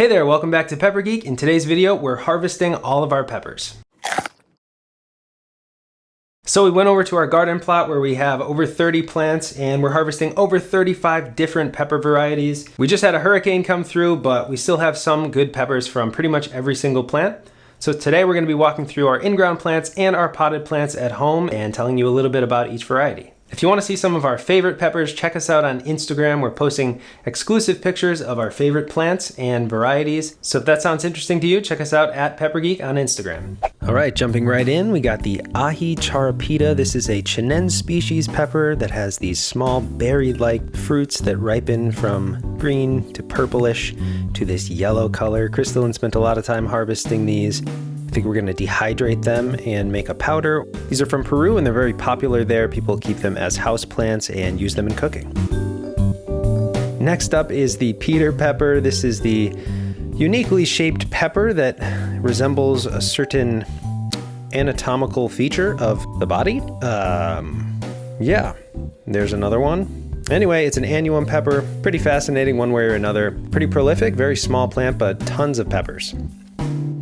Hey there, welcome back to Pepper Geek. In today's video, we're harvesting all of our peppers. So we went over to our garden plot where we have over 30 plants and we're harvesting over 35 different pepper varieties. We just had a hurricane come through, but we still have some good peppers from pretty much every single plant. So today we're going to be walking through our in-ground plants and our potted plants at home and telling you a little bit about each variety. If you want to see some of our favorite peppers, check us out on Instagram. We're posting exclusive pictures of our favorite plants and varieties. So if that sounds interesting to you, check us out at Pepper Geek on Instagram. All right, jumping right in, we got the Aji Charapita. This is a Chinense species pepper that has these small berry-like fruits that ripen from green to purplish to this yellow color. Crystalline spent a lot of time harvesting these. I think we're going to dehydrate them and make a powder. These are from Peru and they're very popular there. People keep them as house plants and use them in cooking. Next up is the Peter pepper. This is the uniquely shaped pepper that resembles a certain anatomical feature of the body. Yeah, there's another one. Anyway, it's an annuum pepper. Pretty fascinating one way or another. Pretty prolific, very small plant, but tons of peppers.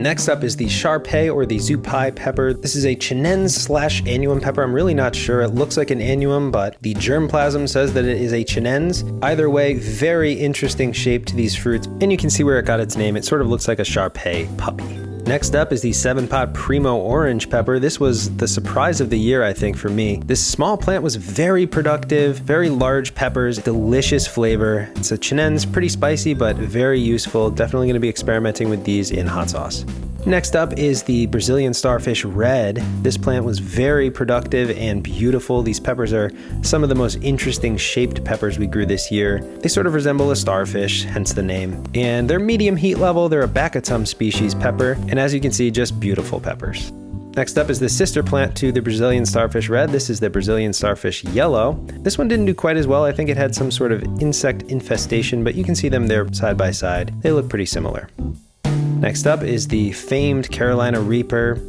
Next up is the Stripey or the Zou-pi pepper. This is a Chinense/annuum pepper. I'm really not sure. It looks like an annuum, but the germplasm says that it is a Chinense. Either way, very interesting shape to these fruits, and you can see where it got its name. It sort of looks like a Stripey puppy. Next up is the Pot Primo Orange pepper. This was the surprise of the year, I think, for me. This small plant was very productive, very large peppers, delicious flavor. It's a Chinense, pretty spicy, but very useful. Definitely going to be experimenting with these in hot sauce. Next up is the Brazilian Starfish Red. This plant was very productive and beautiful. These peppers are some of the most interesting shaped peppers we grew this year. They sort of resemble a starfish, hence the name. And they're medium heat level. They're a Bacatum species pepper. And as you can see, just beautiful peppers. Next up is the sister plant to the Brazilian Starfish Red. This is the Brazilian Starfish Yellow. This one didn't do quite as well. I think it had some sort of insect infestation, but you can see them there side by side. They look pretty similar. Next up is the famed Carolina Reaper.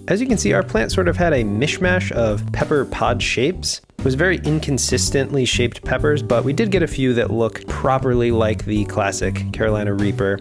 As you can see, our plant sort of had a mishmash of pepper pod shapes. It was very inconsistently shaped peppers, but we did get a few that look properly like the classic Carolina Reaper.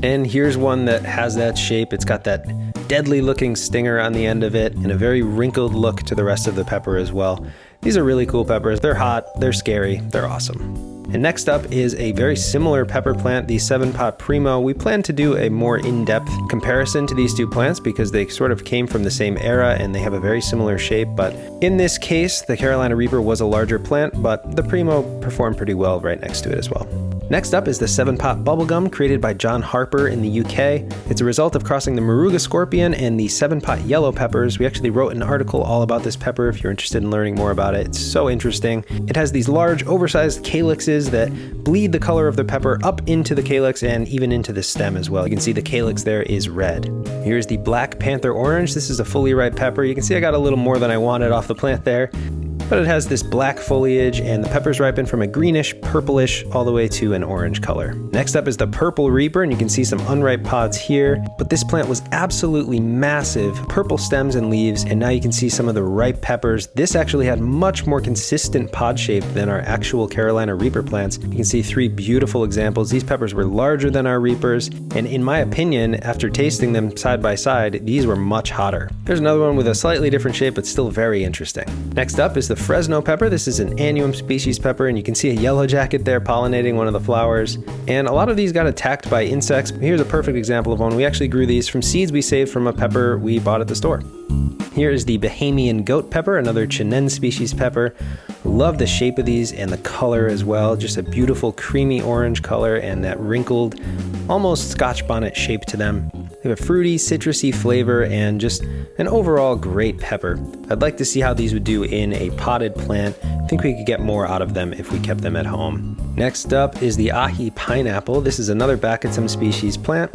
And here's one that has that shape. It's got that deadly looking stinger on the end of it and a very wrinkled look to the rest of the pepper as well. These are really cool peppers. They're hot, they're scary, they're awesome. And next up is a very similar pepper plant, the Pot Primo. We plan to do a more in-depth comparison to these two plants because they sort of came from the same era and they have a very similar shape. But in this case, the Carolina Reaper was a larger plant, but the Primo performed pretty well right next to it as well. Next up is the Pot Bubblegum, created by John Harper in the UK. It's a result of crossing the Moruga scorpion and the Pot yellow peppers. We actually wrote an article all about this pepper if you're interested in learning more about it. It's so interesting. It has these large, oversized calyxes that bleed the color of the pepper up into the calyx and even into the stem as well. You can see the calyx there is red. Here's the Black Panther Orange. This is a fully ripe pepper. You can see I got a little more than I wanted off the plant there. But it has this black foliage and the peppers ripen from a greenish, purplish, all the way to an orange color. Next up is the Purple Reaper, and you can see some unripe pods here, but this plant was absolutely massive, purple stems and leaves, and now you can see some of the ripe peppers. This actually had much more consistent pod shape than our actual Carolina Reaper plants. You can see three beautiful examples. These peppers were larger than our Reapers, and in my opinion, after tasting them side by side, these were much hotter. There's another one with a slightly different shape, but still very interesting. Next up is the Fresno pepper. This is an annuum species pepper, and you can see a yellow jacket there pollinating one of the flowers. And a lot of these got attacked by insects. Here's a perfect example of one. We actually grew these from seeds we saved from a pepper we bought at the store. Here is the Bahamian Goat pepper, another Chinense species pepper. Love the shape of these and the color as well. Just a beautiful creamy orange color and that wrinkled, almost Scotch bonnet shape to them. They have a fruity, citrusy flavor and just an overall great pepper. I'd like to see how these would do in a potted plant. I think we could get more out of them if we kept them at home. Next up is the Aji Pineapple. This is another Bacatum species plant.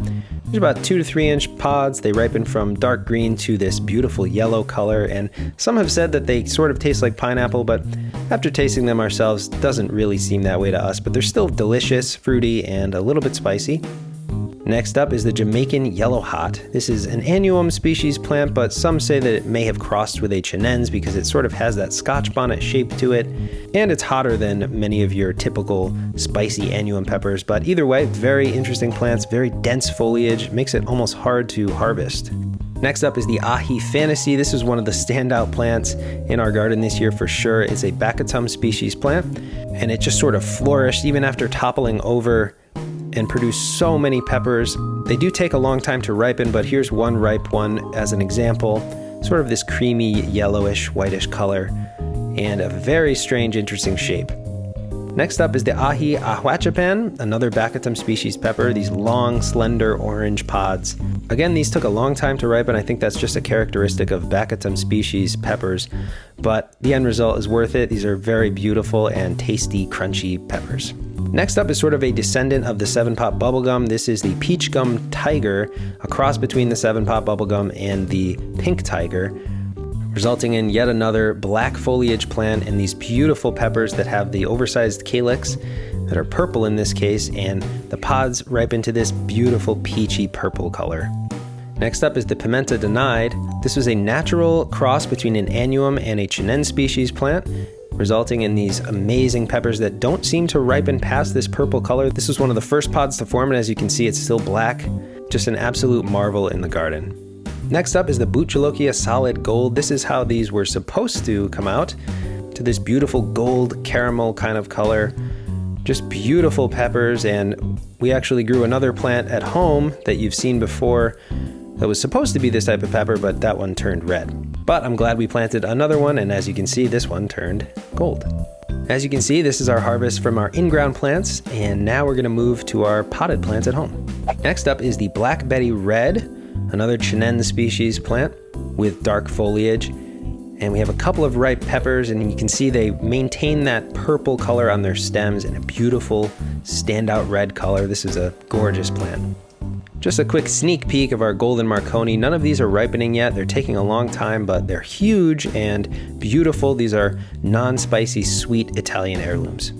There's about 2 to 3 inch pods. They ripen from dark green to this beautiful yellow color, and some have said that they sort of taste like pineapple, but after tasting them ourselves, doesn't really seem that way to us, but they're still delicious, fruity, and a little bit spicy. Next up is the Jamaican Yellow Hot. This is an annuum species plant, but some say that it may have crossed with a chinense because it sort of has that Scotch bonnet shape to it, and it's hotter than many of your typical spicy annuum peppers. But either way, very interesting plants, very dense foliage, makes it almost hard to harvest. Next up is the Aji Fantasy. This is one of the standout plants in our garden this year for sure. It's a Baccatum species plant, and it just sort of flourished even after toppling over and produce so many peppers. They do take a long time to ripen, but here's one ripe one as an example. Sort of this creamy yellowish whitish color and a very strange interesting shape. Next up is the Aji Ahuachapan, another Baccatum species pepper, these long slender orange pods. Again, these took a long time to ripen. I think that's just a characteristic of Baccatum species peppers, but the end result is worth it. These are very beautiful and tasty, crunchy peppers. Next up is sort of a descendant of the 7-Pot Bubblegum. This is the Peachgum Tiger, a cross between the 7-Pot Bubblegum and the Pink Tiger, resulting in yet another black foliage plant and these beautiful peppers that have the oversized calyx that are purple in this case, and the pods ripen to this beautiful peachy purple color. Next up is the Pimenta da Neyde. This was a natural cross between an annuum and a chinense species plant, resulting in these amazing peppers that don't seem to ripen past this purple color. This was one of the first pods to form, and as you can see, it's still black. Just an absolute marvel in the garden. Next up is the Bhut Jolokia Solid Gold. This is how these were supposed to come out, to this beautiful gold caramel kind of color. Just beautiful peppers, and we actually grew another plant at home that you've seen before that was supposed to be this type of pepper, but that one turned red. But I'm glad we planted another one, and as you can see, this one turned gold. As you can see, this is our harvest from our in-ground plants, and now we're gonna move to our potted plants at home. Next up is the Black Betty Red, another chinense species plant with dark foliage. And we have a couple of ripe peppers, and you can see they maintain that purple color on their stems and a beautiful standout red color. This is a gorgeous plant. Just a quick sneak peek of our golden Marconi. None of these are ripening yet. They're taking a long time, but they're huge and beautiful. These are non-spicy, sweet Italian heirlooms.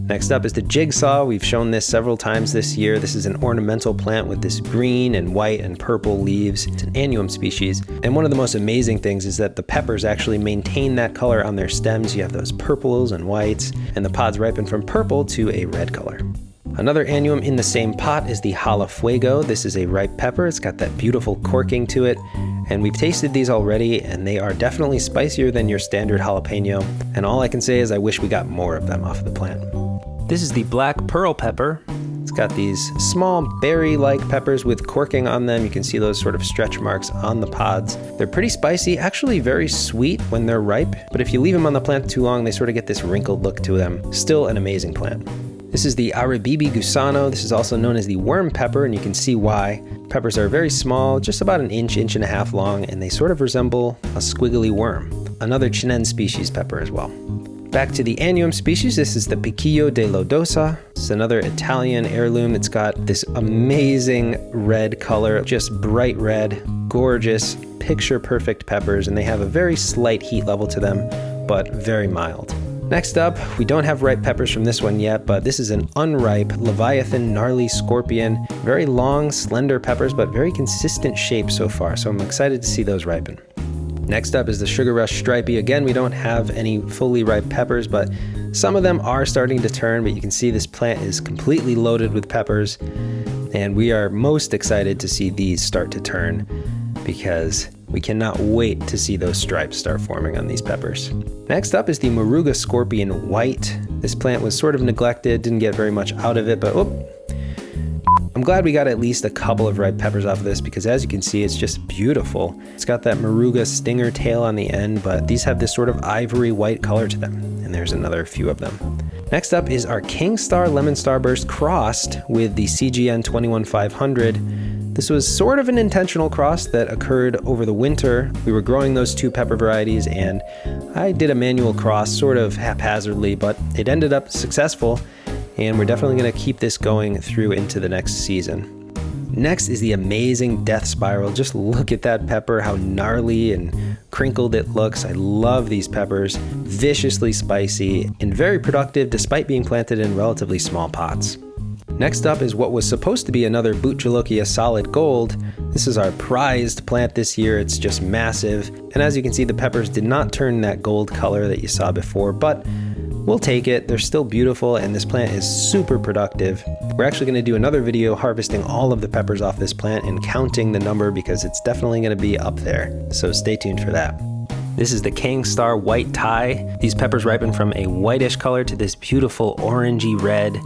Next up is the Jigsaw. We've shown this several times this year. This is an ornamental plant with this green and white and purple leaves. It's an annuum species. And one of the most amazing things is that the peppers actually maintain that color on their stems. You have those purples and whites, and the pods ripen from purple to a red color. Another annuum in the same pot is the Jalafuego. This is a ripe pepper. It's got that beautiful corking to it. And we've tasted these already, and they are definitely spicier than your standard jalapeno. And all I can say is I wish we got more of them off of the plant. This is the black pearl pepper. It's got these small berry-like peppers with corking on them. You can see those sort of stretch marks on the pods. They're pretty spicy, actually very sweet when they're ripe, but if you leave them on the plant too long, they sort of get this wrinkled look to them. Still an amazing plant. This is the Aribibi Gusano. This is also known as the worm pepper, and you can see why. Peppers are very small, just about an inch, inch and a half long, and they sort of resemble a squiggly worm. Another chinense species pepper as well. Back to the annuum species, this is the Piquillo de Lodosa. This is another Italian heirloom. It's got this amazing red color, just bright red, gorgeous, picture-perfect peppers, and they have a very slight heat level to them, but very mild. Next up, we don't have ripe peppers from this one yet, but this is an unripe Leviathan Gnarly Scorpion. Very long, slender peppers, but very consistent shape so far, so I'm excited to see those ripen. Next up is the Sugar Rush Stripey. Again, we don't have any fully ripe peppers, but some of them are starting to turn, but you can see this plant is completely loaded with peppers, and we are most excited to see these start to turn because we cannot wait to see those stripes start forming on these peppers. Next up is the Moruga Scorpion White. This plant was sort of neglected, didn't get very much out of it, but I'm glad we got at least a couple of ripe peppers off of this because as you can see, it's just beautiful. It's got that Moruga stinger tail on the end, but these have this sort of ivory white color to them, and there's another few of them. Next up is our King Star Lemon Starburst crossed with the CGN 21500. This was sort of an intentional cross that occurred over the winter. We were growing those two pepper varieties, and I did a manual cross sort of haphazardly, but it ended up successful, and we're definitely going to keep this going through into the next season. Next is the amazing Death Spiral. Just look at that pepper, how gnarly and crinkled it looks. I love these peppers. Viciously spicy and very productive despite being planted in relatively small pots. Next up is what was supposed to be another Bhut Jolokia solid gold. This is our prized plant this year. It's just massive. And as you can see, the peppers did not turn that gold color that you saw before, but we'll take it. They're still beautiful, and this plant is super productive. We're actually gonna do another video harvesting all of the peppers off this plant and counting the number because it's definitely gonna be up there. So stay tuned for that. This is the Kang Star White Thai. These peppers ripen from a whitish color to this beautiful orangey red,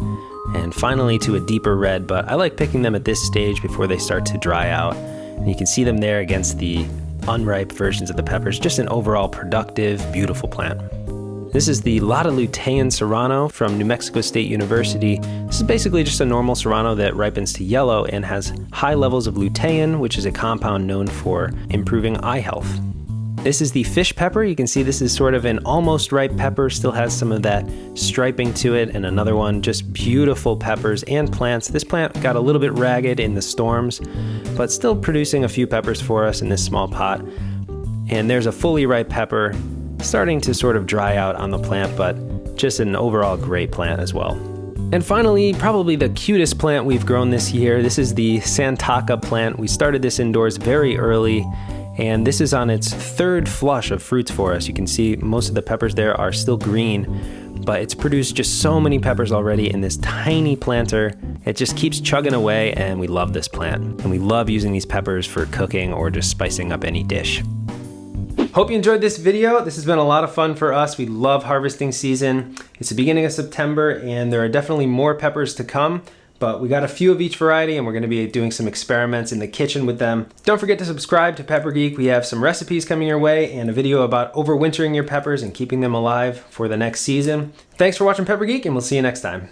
and finally to a deeper red, but I like picking them at this stage before they start to dry out. And you can see them there against the unripe versions of the peppers. Just an overall productive, beautiful plant. This is the LotaLutein Serrano from New Mexico State University. This is basically just a normal Serrano that ripens to yellow and has high levels of lutein, which is a compound known for improving eye health. This is the fish pepper. You can see this is sort of an almost ripe pepper, still has some of that striping to it, and another one, just beautiful peppers and plants. This plant got a little bit ragged in the storms, but still producing a few peppers for us in this small pot. And there's a fully ripe pepper starting to sort of dry out on the plant, but just an overall great plant as well. And finally, probably the cutest plant we've grown this year. This is the Santaka plant. We started this indoors very early, and this is on its third flush of fruits for us. You can see most of the peppers there are still green, but it's produced just so many peppers already in this tiny planter. It just keeps chugging away, and we love this plant. And we love using these peppers for cooking or just spicing up any dish. Hope you enjoyed this video. This has been a lot of fun for us. We love harvesting season. It's the beginning of September, and there are definitely more peppers to come. But we got a few of each variety, and we're gonna be doing some experiments in the kitchen with them. Don't forget to subscribe to Pepper Geek. We have some recipes coming your way and a video about overwintering your peppers and keeping them alive for the next season. Thanks for watching Pepper Geek, and we'll see you next time.